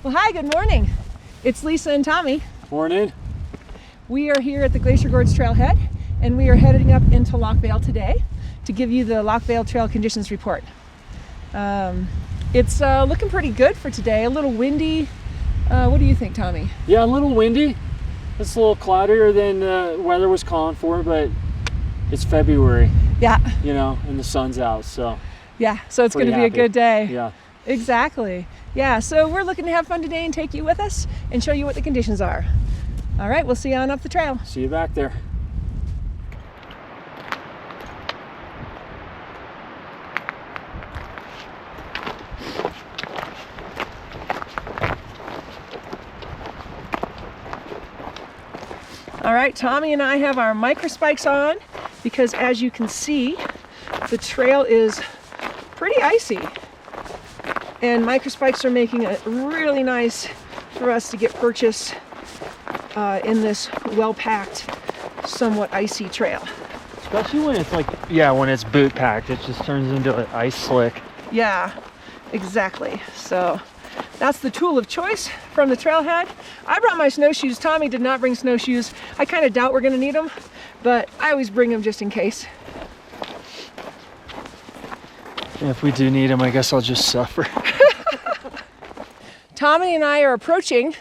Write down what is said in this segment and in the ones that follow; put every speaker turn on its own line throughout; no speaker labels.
Well, hi, good morning. It's Lisa and Tommy.
Morning.
We are here at the Glacier Gorge Trailhead, and we are heading up into Loch Vale today to give you the Loch Vale Trail Conditions Report. It's looking pretty good for today. A little windy. What do you think, Tommy?
Yeah, a little windy. It's a little cloudier than weather was calling for, but it's February.
Yeah.
You know, and the sun's out, so.
Yeah, so it's going to be a good day.
Yeah.
Exactly. Yeah, so we're looking to have fun today and take you with us and show you what the conditions are. All right, we'll see you on up the trail.
See you back there.
All right, Tommy and I have our microspikes on because, as you can see, the trail is pretty icy. And microspikes are making it really nice for us to get purchased in this well-packed, somewhat icy trail.
Especially when it's like, yeah, when it's boot packed, it just turns into an ice slick.
Yeah, exactly. So that's the tool of choice from the trailhead. I brought my snowshoes. Tommy did not bring snowshoes. I kind of doubt we're going to need them, but I always bring them just in case.
If we do need them, I guess I'll just suffer.
Tommy and I are approaching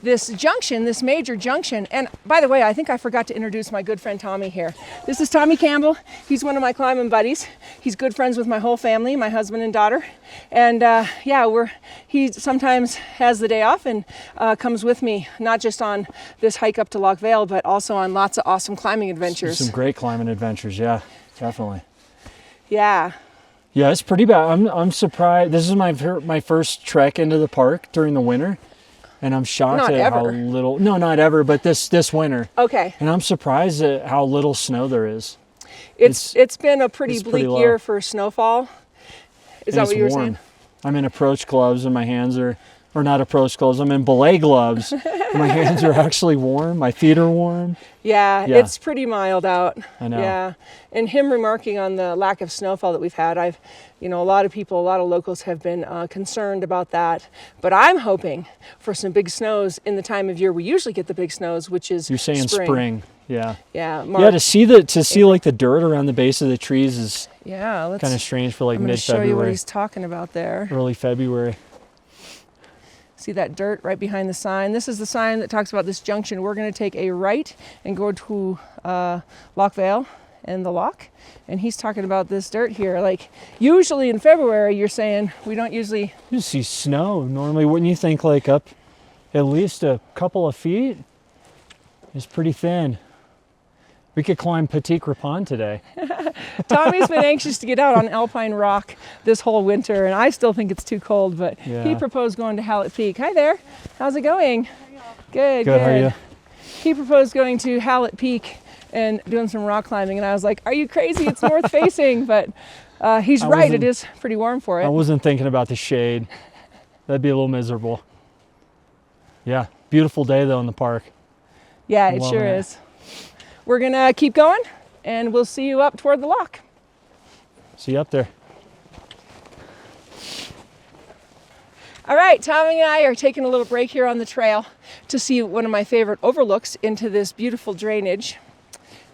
this junction, this major junction. And by the way, I think I forgot to introduce my good friend Tommy here. This is Tommy Campbell. He's one of my climbing buddies. He's good friends with my whole family, my husband and daughter. And yeah, he sometimes has the day off and comes with me, not just on this hike up to Loch Vale, but also on lots of awesome climbing adventures.
Some great climbing adventures, yeah, definitely.
Yeah.
Yeah, it's pretty bad. I'm surprised. This is my first trek into the park during the winter, and I'm shocked at how little. No, not ever, but this winter.
Okay.
And I'm surprised at how little snow there is.
It's been a pretty bleak year for snowfall. Is that what you were saying?
I'm in approach gloves, and my hands are, or not approach gloves. I'm in belay gloves. And my hands are actually warm. My feet are warm.
Yeah, it's pretty mild out.
I know.
Yeah, and him remarking on the lack of snowfall that we've had, a lot of locals have been concerned about that. But I'm hoping for some big snows in the time of year we usually get the big snows, which is
You're saying spring. Yeah.
Yeah.
March. Yeah, to see like the dirt around the base of the trees is kind of strange for like mid-February.
Show you what he's talking about there.
Early February.
See that dirt right behind the sign? This is the sign that talks about this junction. We're going to take a right and go to Loch Vale and the loch. And he's talking about this dirt here. Like, usually in February, you're saying we don't usually...
You see snow. Normally, wouldn't you think like up at least a couple of feet? It's pretty thin. We could climb Petit Crepin today.
Tommy's been anxious to get out on alpine rock this whole winter, and I still think it's too cold, but he proposed going to Hallett Peak. Hi there. How's it going? Good.
How are you?
He proposed going to Hallett Peak and doing some rock climbing, and I was like, are you crazy? It's north facing, but he's right. It is pretty warm for it.
I wasn't thinking about the shade. That'd be a little miserable. Yeah, beautiful day though in the park.
Yeah, it sure is. We're going to keep going, and we'll see you up toward the loch.
See you up there.
All right, Tommy and I are taking a little break here on the trail to see one of my favorite overlooks into this beautiful drainage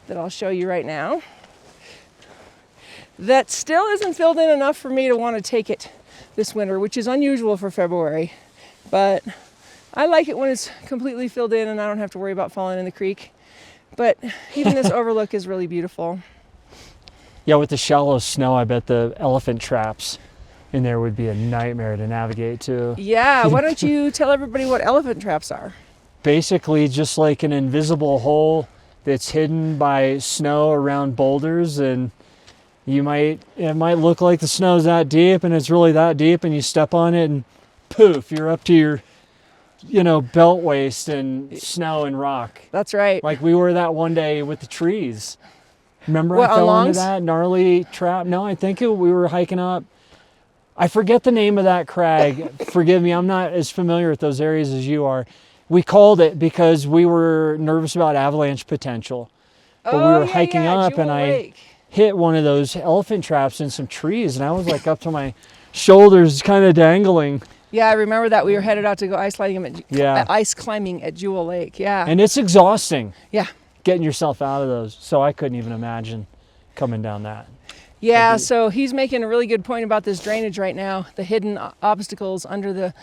that I'll show you right now. That still isn't filled in enough for me to want to take it this winter, which is unusual for February. But I like it when it's completely filled in and I don't have to worry about falling in the creek. But even this overlook is really beautiful.
Yeah, with the shallow snow, I bet the elephant traps in there would be a nightmare to navigate to.
Yeah, why don't you tell everybody what elephant traps are?
Basically just like an invisible hole that's hidden by snow around boulders, and it might look like the snow's that deep, and it's really that deep, and you step on it and poof, you're up to your belt waist and snow and rock.
That's right.
Like we were that one day with the trees. Remember I fell into that gnarly trap? No, I think we were hiking up. I forget the name of that crag. Forgive me, I'm not as familiar with those areas as you are. We called it because we were nervous about avalanche potential. But we were hiking up and I hit one of those elephant traps in some trees, and I was like up to my shoulders kind of dangling.
Yeah, I remember that we were headed out to go ice climbing
Yeah.
ice climbing at Jewel Lake. Yeah.
And it's exhausting.
Yeah.
Getting yourself out of those. So I couldn't even imagine coming down that.
Yeah, so he's making a really good point about this drainage right now, the hidden obstacles under the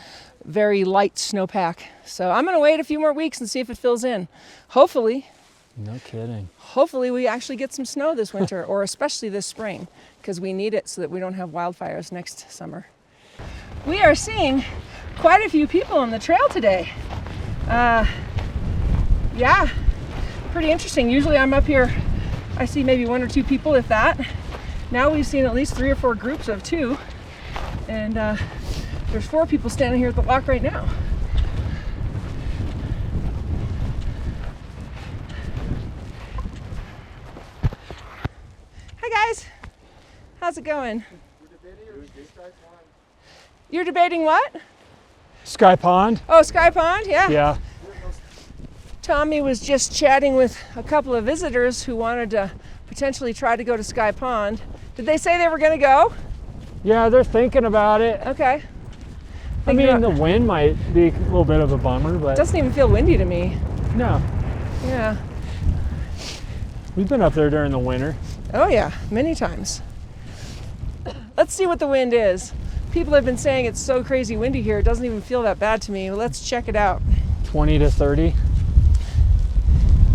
very light snowpack. So I'm going to wait a few more weeks and see if it fills in. Hopefully
No kidding.
we actually get some snow this winter, or especially this spring, because we need it so that we don't have wildfires next summer. We are seeing quite a few people on the trail today. Yeah, pretty interesting. Usually I'm up here, I see maybe 1 or 2 people, if that. Now we've seen at least 3 or 4 groups of 2, and there's 4 people standing here at the lock right now. Hi guys, how's it going? You're debating what?
Sky Pond?
Oh, Sky Pond, yeah.
Yeah.
Tommy was just chatting with a couple of visitors who wanted to potentially try to go to Sky Pond. Did they say they were going to go?
Yeah, they're thinking about it.
Okay.
I mean, the wind might be a little bit of a bummer, but...
It doesn't even feel windy to me.
No.
Yeah.
We've been up there during the winter.
Oh yeah, many times. Let's see what the wind is. People have been saying it's so crazy windy here, it doesn't even feel that bad to me. Well, let's check it out.
20 to 30.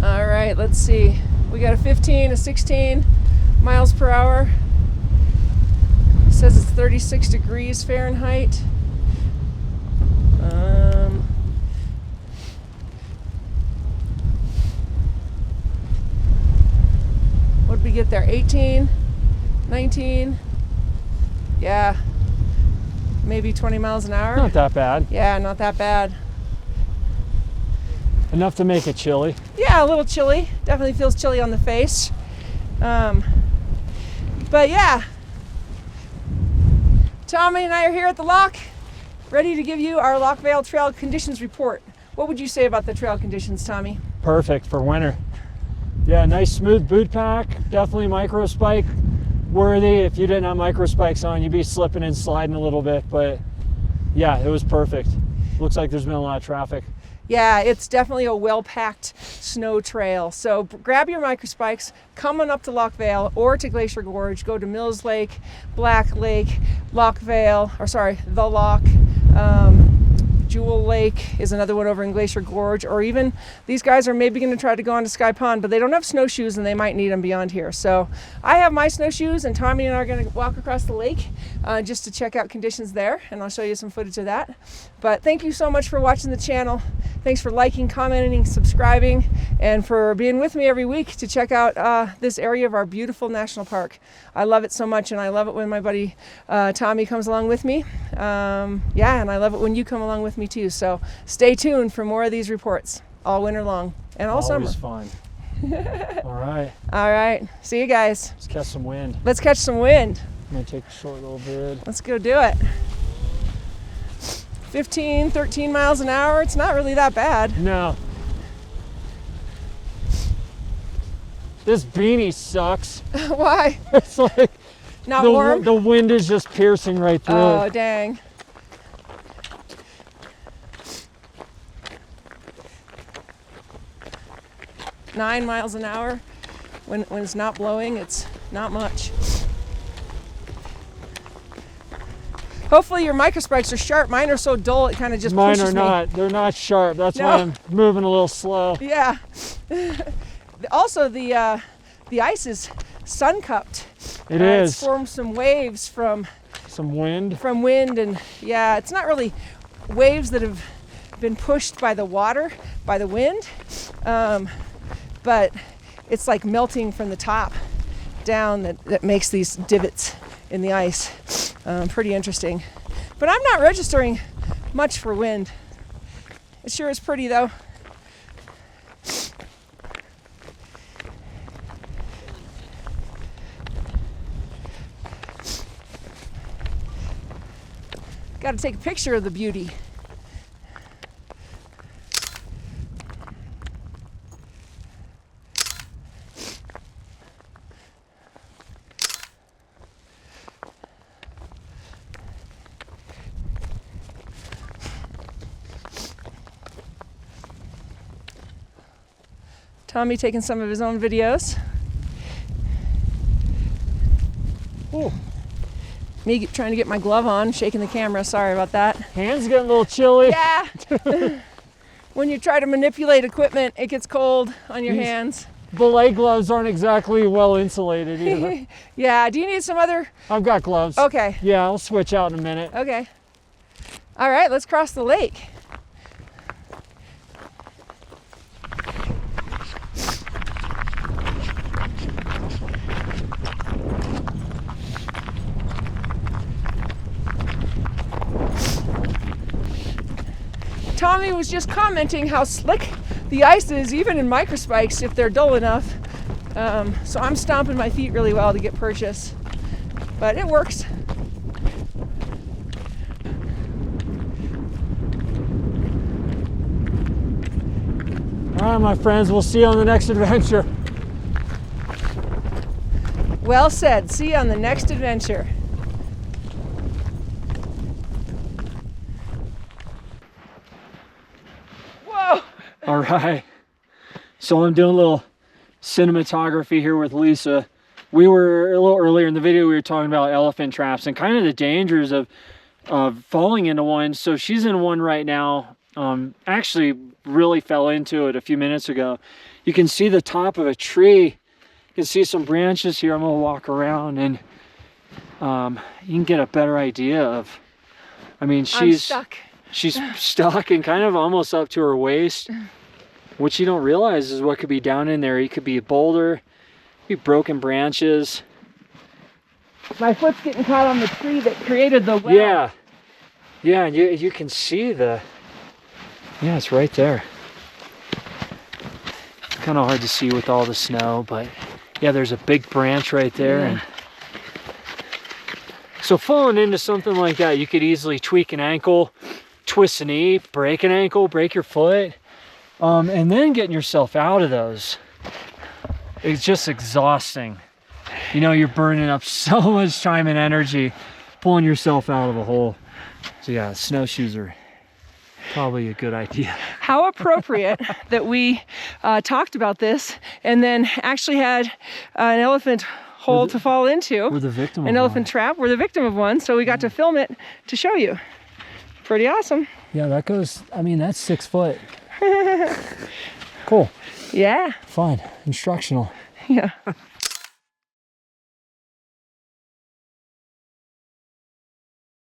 All right, let's see. We got a 15, a 16 miles per hour. It says it's 36 degrees Fahrenheit. What did we get there? 18, 19. Yeah, maybe 20 miles an hour.
Not that bad.
Yeah, not that bad.
Enough to make it chilly.
Yeah, a little chilly. Definitely feels chilly on the face. But yeah, Tommy and I are here at the lock, ready to give you our Loch Vale trail conditions report. What would you say about the trail conditions, Tommy?
Perfect for winter. Yeah, nice smooth boot pack. Definitely micro spike worthy. If you didn't have micro spikes on, you'd be slipping and sliding a little bit, but yeah, it was perfect. Looks like there's been a lot of traffic.
Yeah, it's definitely a well-packed snow trail. So grab your microspikes, come on up to Loch Vale or to Glacier Gorge, go to Mills Lake, Black Lake, the Loch, Jewel Lake is another one over in Glacier Gorge, or even these guys are maybe going to try to go on to Sky Pond, but they don't have snowshoes and they might need them beyond here. So I have my snowshoes, and Tommy and I are going to walk across the lake just to check out conditions there, and I'll show you some footage of that. But thank you so much for watching the channel. Thanks for liking, commenting, subscribing, and for being with me every week to check out this area of our beautiful national park. I love it so much, and I love it when my buddy Tommy comes along with me. Yeah, and I love it when you come along with me too. So stay tuned for more of these reports all winter long and all summer.
Always fun. All right.
All right. See you guys.
Let's catch some wind.
Let's catch some wind.
I'm going to take a short little vid.
Let's go do it. 15, 13 miles an hour. It's not really that bad.
No. This beanie sucks.
Why?
It's like
Not warm?
the wind is just piercing right through
Oh,
it.
dang. Nine miles an hour. When it's not blowing, it's not much. Hopefully your microspikes are sharp. Mine are so dull, it kind of just
Mine
pushes
are
me.
not. They're not sharp. That's
No.
why I'm moving a little slow.
Yeah. Also, the ice is sun-cupped.
It is.
It's formed some waves from
Some wind.
wind, and yeah, it's not really waves that have been pushed by the water, by the wind, but it's like melting from the top down that makes these divots in the ice. Pretty interesting. But I'm not registering much for wind. It sure is pretty though. Got to take a picture of the beauty. Tommy taking some of his own videos.
Oh.
Me trying to get my glove on, shaking the camera. Sorry about that.
Hands getting a little chilly.
Yeah. When you try to manipulate equipment, it gets cold on your hands.
Belay gloves aren't exactly well insulated either.
Yeah, do you need some other?
I've got gloves.
Okay.
Yeah, I'll switch out in a minute.
Okay. All right, let's cross the lake. Tommy was just commenting how slick the ice is, even in microspikes, if they're dull enough. So I'm stomping my feet really well to get purchase, but it works.
All right, my friends, we'll see you on the next adventure.
Well said. See you on the next adventure. Whoa!
All right. So I'm doing a little cinematography here with Lisa. We were a little earlier in the video, we were talking about elephant traps and kind of the dangers of falling into one. So she's in one right now. Actually really fell into it a few minutes ago. You can see the top of a tree. You can see some branches here. I'm gonna walk around and you can get a better idea of, I mean, she's
stuck.
She's stuck and kind of almost up to her waist. What you don't realize is what could be down in there. It could be a boulder, be broken branches.
My foot's getting caught on the tree that created the well.
Yeah. Yeah, and you can see the, yeah, it's right there. It's kind of hard to see with all the snow, but yeah, there's a big branch right there.
Yeah.
And so falling into something like that, you could easily tweak an ankle, twist a knee, break an ankle, break your foot. And then getting yourself out of those, it's just exhausting. You know, you're burning up so much time and energy pulling yourself out of a hole. So yeah, snowshoes are probably a good idea.
How appropriate that we talked about this and then actually had an elephant hole to fall into.
We're the victim of
an elephant
one.
trap. We're the victim of one, so we got to film it to show you. Pretty awesome.
Yeah, that goes, I mean, that's 6 foot. Cool.
Yeah.
Fun. Instructional.
Yeah.